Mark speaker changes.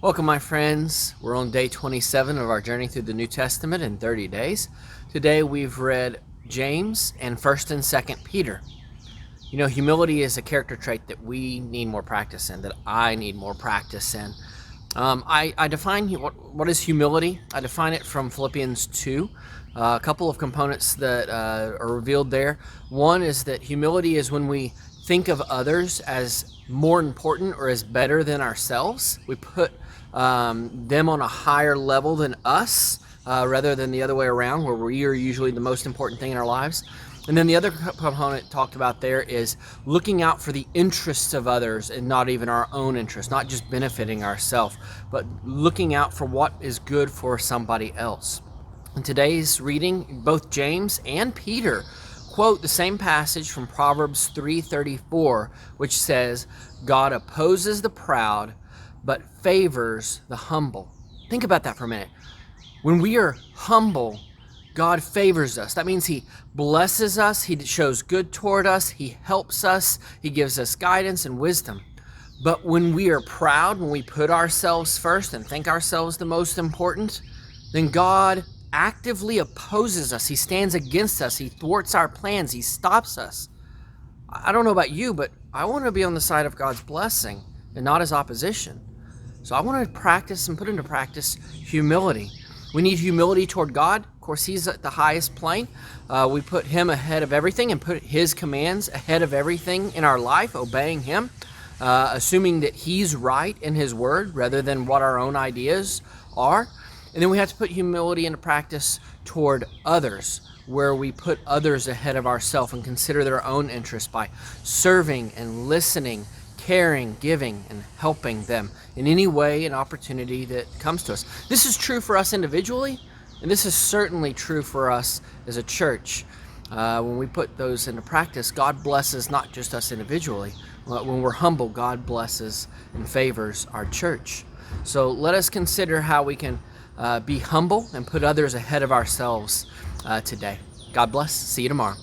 Speaker 1: Welcome, my friends. We're on day 27 of our journey through the New Testament in 30 days. Today we've read James and 1st and 2nd Peter. You know, humility is a character trait that we need more practice in, that I need more practice in. I define what is humility. I define it from Philippians 2. A couple of components that are revealed there. One is that humility is when we think of others as more important or as better than ourselves. We put them on a higher level than us, rather than the other way around, where we are usually the most important thing in our lives. And then the other component talked about there is looking out for the interests of others and not even our own interests, not just benefiting ourselves, but looking out for what is good for somebody else. In today's reading, both James and Peter quote the same passage from Proverbs 3:34, which says, "God opposes the proud, but favors the humble." Think about that for a minute. When we are humble, God favors us. That means He blesses us, He shows good toward us, He helps us, He gives us guidance and wisdom. But when we are proud, when we put ourselves first and think ourselves the most important, then God actively opposes us. He stands against us. He thwarts our plans. He stops us. I don't know about you, but I want to be on the side of God's blessing and not His opposition. So I want to practice and put into practice humility. We need humility toward God. Of course, He's at the highest plane. We put Him ahead of everything and put His commands ahead of everything in our life, obeying Him, assuming that He's right in His word rather than what our own ideas are. And then we have to put humility into practice toward others, where we put others ahead of ourselves and consider their own interests by serving and listening, caring, giving, and helping them in any way and opportunity that comes to us. This is true for us individually, and this is certainly true for us as a church. When we put those into practice, God blesses not just us individually. When we're humble, God blesses and favors our church. So let us consider how we can be humble and put others ahead of ourselves today. God bless. See you tomorrow.